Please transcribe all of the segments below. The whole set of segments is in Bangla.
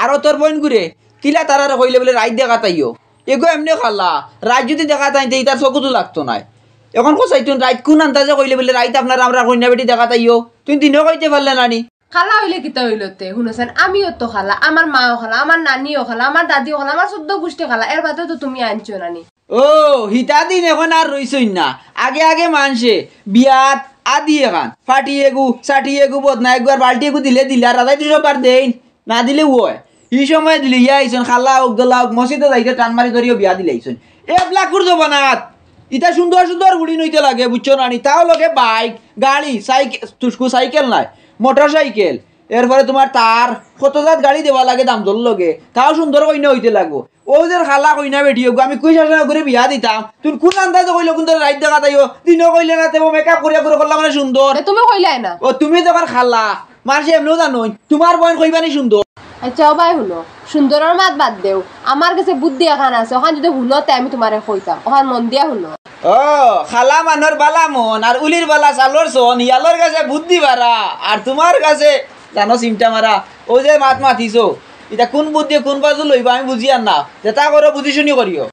আরো তোর বোন ঘুরে কিলা তারা কইলে বলে রাইত দেখা তাইও এগো এমনি খালা রাত যদি দেখা তাইতে তার চকুতো লাগতো না এখন কোথায় তুই রাইত কোন আন্দাজে কইলে বলে রাইত আপনার আমরা কন্যা বেটি দেখা তাইও তুই দিনও কইতে পারলে নানি খালা হইলে কিতা হইলতে শুনেছেন আমিও তো খালা আমার মাও খালা আমার নানিও খালা আমার দাদিও খালা আমার 14 গোষ্ঠী খালা এর বাদে তো তুমি আনছো নানি ও হিতা দিন এখন আর রইছই না আগে আগে মানছে বিয়াত আদি এখন ফাটিয়েগু সাটিয়েগু বদনা একবার বাল্টিয়েগু দিলে দিলে আর রাজাই তো সবার দেন না দিলে ওয় এই সময় দিলে ইয়া আইছন খালা উগদলা মসজিদে যাইতে টান মারি ধরিও বিয়া দিলে আইছন এবলা করছো বানাত ইটা সুন্দর সুন্দর বুড়ি নইতে লাগে বুঝছো নানি তাও লগে বাইক গাড়ি সাইকেল তুসকু সাইকেল নাই মোটর সাইকেল এরপরে তোমার তার কতজাত গাড়ি দেওয়া লাগে দাম দল লগে তাও সুন্দর কইনা হইতে লাগবো ও যে খালা কইনা বেটিও আমি কই শাসনা করে বিয়া দিতাম তুই কোন আন্দাজে কইলো কোন রাইত দেখা তাইও দিনও কইলে না তেমন মেকআপ করিয়া করে করলাম মানে সুন্দর তুমি কইলাই না ও তুমি তো আমার খালা মাসে এমনিও জানো তোমার বোন কইবানি সুন্দর আচ্ছা ভাই শুনো সুন্দরের মাত বাদ দেও আমার কাছে বুদ্ধি এখন আছে ওখান যদি শুনোতে আমি তোমারে কইতাম ওখান মন দিয়া শুনো ও খালা মানর বালা মন আর উলির বালা চালর সন ইয়ালোর কাছে বুদ্ধি বাড়া আর তোমার কাছে জানো চিন্তা মারা ও যে মাত মাতিছো এটা কোন বুদ্ধি কোন বাজু লইবা আমি বুঝি আর না যেটা করো বুঝি শুনি করিও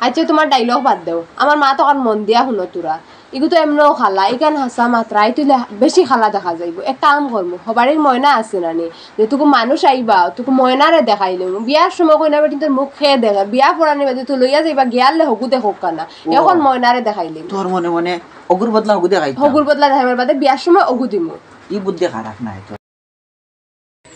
আচ্ছা তোমার ডাইলগ বাদ দেও আমার মা তো মন দিয়া শুনো তোরা ইগু তো এমনও খালা ইকান হাসা মাত্রাই তুই বেশি খালা দেখা যাইব এক কাম করবো সবারই ময়না আছে নানি যে তোকে মানুষ আইবা তোকে ময়নারে দেখাইলে বিয়ার সময় কইনা বেটি তোর মুখ খেয়ে দেখা বিয়া পড়ানি বাদে তুই লইয়া যাইবা গিয়ালে হকু দেখো কানা এখন ময়নারে দেখাইলে তোর মনে মনে অগুর বদলা হকু দেখাই হকুর বদলা দেখাইবার বাদে বিয়ার সময় অগু দিমু ই বুদ্ধি খারাপ না তো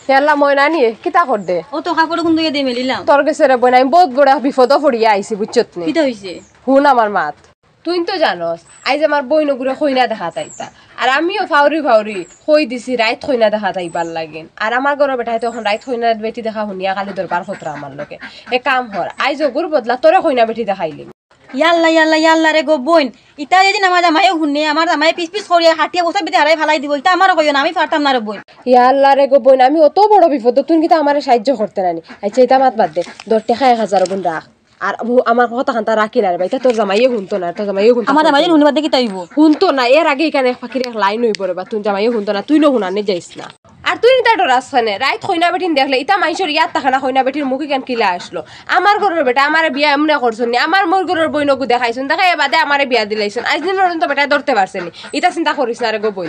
হেলা ময়না নিয়ে কিতা কর দে ও তো কাপড় কোন দিকে দিয়ে মেলিলাম তোর কাছে রে বইনা আমি বহুত বড় বিপদ পড়িয়া আইছি বুঝছত নি কিটা হইছে হুন আমার মাত তুই তো জানস আইজ আমার বইন গুড়ে খইনা দেখা তাইতা আর আমিও ফাউরি ফাউরি কই দিছি রাইত খইনা দেখা তাইবার লাগেন আর আমার ঘরে বেটাই তখন রাইত খইনা বেটি দেখা শুনিয়া কালি দরবার খতরা আমার লগে এ কাম হর আইজ গুর বদলা তোরে খইনা বেটি দেখাইলি ইয়াল্লা ইয়াল্লা ইয়াল্লা রে গো বইন ইটা যদি আমার জামাই শুনে আমার জামাই পিস পিস করিয়া হাটিয়া বসা বিতে হারাই ফালাই দিব এটা আমার কইও না আমি পারতাম না রে বইন ইয়াল্লা রে গো বইন আমি অত বড় বিপদ তুই কিতা আমারে সাহায্য করতে নানি আচ্ছা এটা মাত বাদ দে 10 টাকা 1000 বোন রাখ আর আমার কথা খান্তা রাখি না রে ভাই তোর জামাইয়ে শুনতো না তোর জামাইয়ে শুনতো আমার জামাই শুনবা দেখি তাইব শুনতো না এর আগে এখানে ফাকির এক লাইন হই পড়ে বা তুই জামাইয়ে শুনতো না তুই নো শুনানে যাইস না আর তুই নিতা ডরাস ফানে রাইত খইনা বেটিন দেখলে ইতা মাইশর ইয়াত তাখানা খইনা বেটির মুখে কেন কিলা আসলো আমার ঘরের বেটা আমারে বিয়া এমনে করছনি আমার মোর ঘরের বইনকু দেখাইছন দেখাই বাদে আমারে বিয়া দিলাইছন আজ দিন পর্যন্ত বেটা ধরতে পারছেনি ইতা চিন্তা করিস না রে গো বই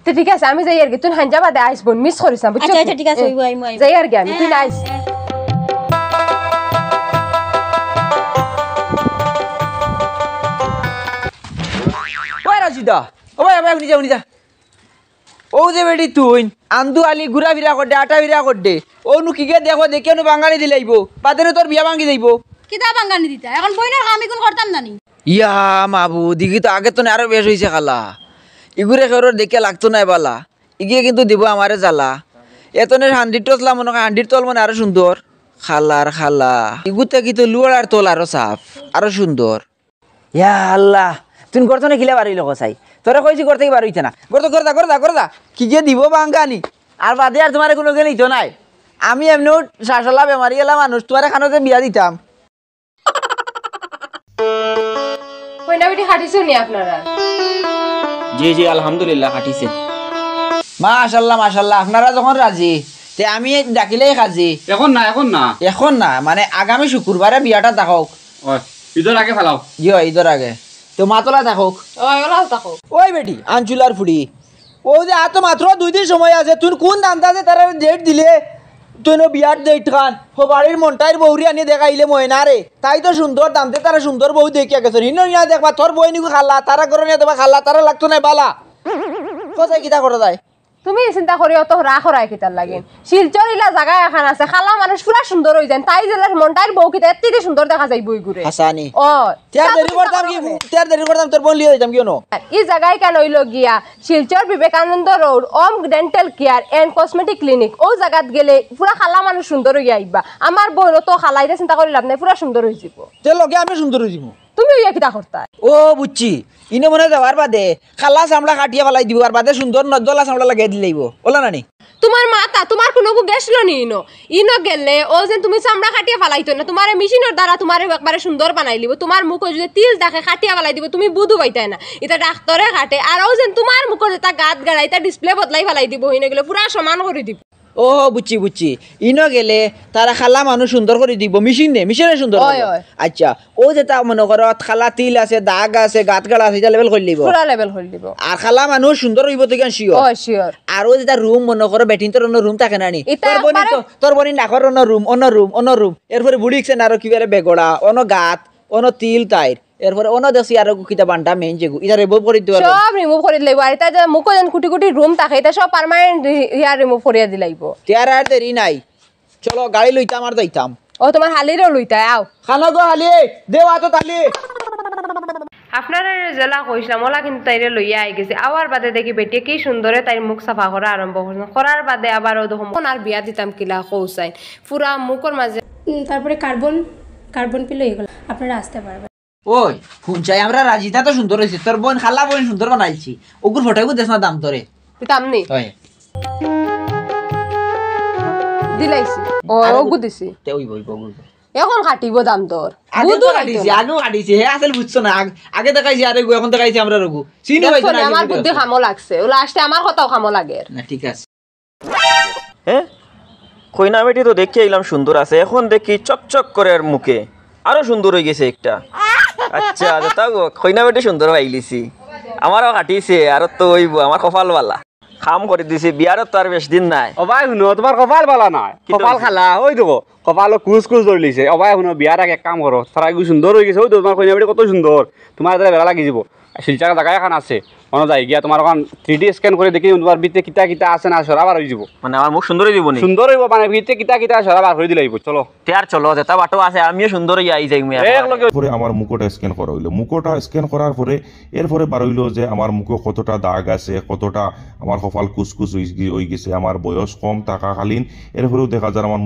তো ঠিক আছে আমি যাই আর কি তুই হাঞ্জা বাদে আইস বোন মিস করিস না বুঝছিস আচ্ছা ঠিক আছে আই যাই আর কি আমি তুই আইস ওই রাজিদা ওই আমি আপনি যাও ও যে বেটি তুই আন্দু আলি ঘুরা ফিরা করদে আটা ফিরা করদে ও নু কিকে দেখো দেখে নু বাঙালি দিলাইব পাতে তোর বিয়া ভাঙি যাইব কিতা বাঙ্গানি দিতা এখন বইনার আমি কোন করতাম জানি ইয়া মাবু দিঘি তো আগে তো আরো বেশ হয়েছে খালা ইগুরে খেরোর দেখে লাগতো না বালা ইগিয়ে কিন্তু দিব আমারে জ্বালা এতনে 100 টসলা মনে হয় 100 তল মানে আরো সুন্দর খালার খালা ইগুতে কিন্তু লুয়ার আর তল আরো সাফ আরো সুন্দর ইয়া আল্লাহ তুই করতো না খিলে বাড়িল চাই তোরা কইছি করতে বার হইছে না করতো করদা কি যে দিব বাঙ্গানি আর বাদে আর তোমার কোনো কে নিত নাই আমি এমনিও শাসলা বেমারি এলাম মানুষ তোমার এখানে বিয়া দিতাম কইনা বেটি হাঁটিছো নি আপনারা জি জি আলহামদুলিল্লাহ হাঁটিছে মাশাআল্লাহ মাশাআল্লাহ আপনারা যখন রাজি তে আমি ডাকিলেই কাজী এখন না মানে আগামী শুক্রবারে বিয়াটা থাকক ঈদের আগে ফেলাও ঈদের আগে তো মাতলা থাকুক ওই বেটি আঞ্চুলার ফুড়ি ও যে এত মাত্র 2 দিন সময় আছে তুই কোন দান্দাজে তারা ডেট দিলে তুই বিয়ার ডেট খান বাড়ির মনটাইর বৌরি আনি দেখাইলে ময়না রে তাই তো সুন্দর দামতে তারা সুন্দর বউ দেখিয়া গেছে হিনো নিয়া দেখবা তোর বই নিকু খাল্লা তারা করে নিয়ে দেবা খাল্লা তারা লাগতো না বালা কোথায় কিতা করা যায় তুমি চিন্তা করি অত রাখ রায় কিতার লাগেন শিলচর ইলা জায়গা এখন আছে খালা মানুষ পুরা সুন্দর হয়ে যায় তাই জেলার মনটার বউ কিতা এত সুন্দর দেখা যায় বই ঘুরে হাসানি ও তিয়ার দেরি করতাম তোর বোন লিয়ে যাইতাম কেন এই জায়গায় কেন হইল গিয়া Silchar Vivekananda road Om dental care and cosmetic clinic ও জায়গাত গেলে পুরা খালা মানুষ সুন্দর হয়ে আইবা আমার বোন তো খালাইতে চিন্তা করি লাভ নাই পুরা সুন্দর হয়ে যাব তে লগে আমি সুন্দর হয়ে যাব তুমি ইয়া কিতা করতা ও বুঝছি ইনে মনে যাওয়ার বাদে খালা চামড়া কাটিয়া ফেলাই দিব আর বাদে সুন্দর নজলা চামড়া লাগাই দিলেইব ওলা নানি তোমার মাতা তোমার কোনো গেছিল নি ইনো গেলে ও যে তুমি চামড়া কাটিয়া ফেলাইতো না তোমার মেশিনের দ্বারা তোমার একবারে সুন্দর বানাই দিব তোমার মুখ যদি তিল দেখে কাটিয়া ফেলাই দিব তুমি বুধু পাইতাই না এটা ডাক্তারে কাটে আর ও যে তোমার মুখ যেটা গাত গাড়া এটা ডিসপ্লে বদলাই ফেলাই দিব হইনে গেলে পুরা সমান করে দিব ও বুঝছি বুঝছি ইনো গেলে তারা খালা মানুষ সুন্দর করে দিব মেশিনে সুন্দর ওই, করবো। ওই। আচ্ছা ও যেটা মনে করো খালা তিল আছে দাগ আছে গাত গাড়া আছে এটা লেভেল করে লিব পুরা লেভেল হল দিব আর খালা মানুষ সুন্দর হইব তো কেন শিওর ও শিওর আর ও যেটা রুম মনে করো বেটিং তোর অন্য রুম থাকে না নি এটা তোর বনি ডাকর অন্য রুম এরপরে বুড়িকছেন আরো কি বলে বেগড়া অন্য গাত অন্য তিল তাইর এরপরে অন্য দেখছি আরো কিতা বান্টা মেইন যেগু এটা রিমুভ করে দিতে পারবো সব রিমুভ করে দিলাইব আর এটা যে মুখ যেন কুটি কুটি রুম থাকে এটা সব পার্মানেন্ট ইয়ার রিমুভ করিয়া দিলাইব তেয়ার আর দেরি নাই চলো গাড়ি লইতাম আর যাইতাম ও তোমার হালিরও লইতা আও খানা গো হালি দেওয়া তো তালি আপনারা জেলা কইছিলাম ওলা কিন্তু তাইরে লইয়া আই গেছে আওয়ার বাদে দেখি বেটি কি সুন্দরে তাই মুখ সাফা করা আরম্ভ করছে করার বাদে আবার ও দেখো আর বিয়া দিতাম কিলা কৌসাই পুরা মুখর মাঝে তারপরে কার্বন পিলো এগুলো আপনারা আসতে পারবেন। ওই শুনছাই আমরা রাজিতা তো সুন্দর হয়েছে তোর বোন খালা বোন সুন্দর বানাইছি ওগুর ফটোগুলো দেশ না দাম তোরে দিতাম নি হয় দিলাইছি ও ওগু দিছি তে ওই বই বগুল এখন কাটিব দাম তোর আগে তো কাটিছি আগেও কাটিছি হে আসল বুঝছো না আগে দেখাইছি আর এখন দেখাইছি আমরা রঘু চিনি পাইছো না আমার বুদ্ধি খামো লাগছে ও লাস্টে আমার কথাও খামো লাগে না ঠিক আছে হ্যাঁ কইনা বেটি তো দেখে এলাম সুন্দর আছে এখন দেখি চকচক করে আর মুখে আরো সুন্দর হয়ে গেছে একটা আচ্ছা তা গো কইনা বেটি সুন্দর পাইলিছি আমারও কাটিছে আর তো হইব আমার কপালওয়ালা খাম করে দিছি বিয়ারত তো আর বেশ দিন নাই অবাই শুনো তোমার কপাল বালা নয় কপাল খালা ওই দেখো কপালো কুচ ধরে লিছে অবাই শুনো বিয়ার আগে এক কাম করো তারা সুন্দর হয়ে গেছে ওই তো তোমার কইনা বেটি কত সুন্দর তোমার এটা বেলা লাগি যাব শিলচার জায়গা এখন আছে মনে যায় গিয়া তোমার ওখান 3D স্ক্যান করে দেখি তোমার ভিতরে কিতা কিতা আছে না সরাবার হয়ে যাব মানে আমার মুখ সুন্দর হয়ে দিব নি সুন্দর হইব মানে ভিতরে কিতা কিতা সরাবার হয়ে দিলাইব চলো তেয়ার চলো যেটা বাটো আছে আমিও সুন্দর হয়ে আই যাই পরে আমার মুখটা স্ক্যান করা হইলো মুখটা স্ক্যান করার পরে এরপরে বার হইলো যে আমার মুখে কতটা দাগ আছে কতটা আমার কপাল কুচকুচ হয়ে গেছে আমার বয়স কম থাকাকালীন এরপরেও দেখা যায় আমার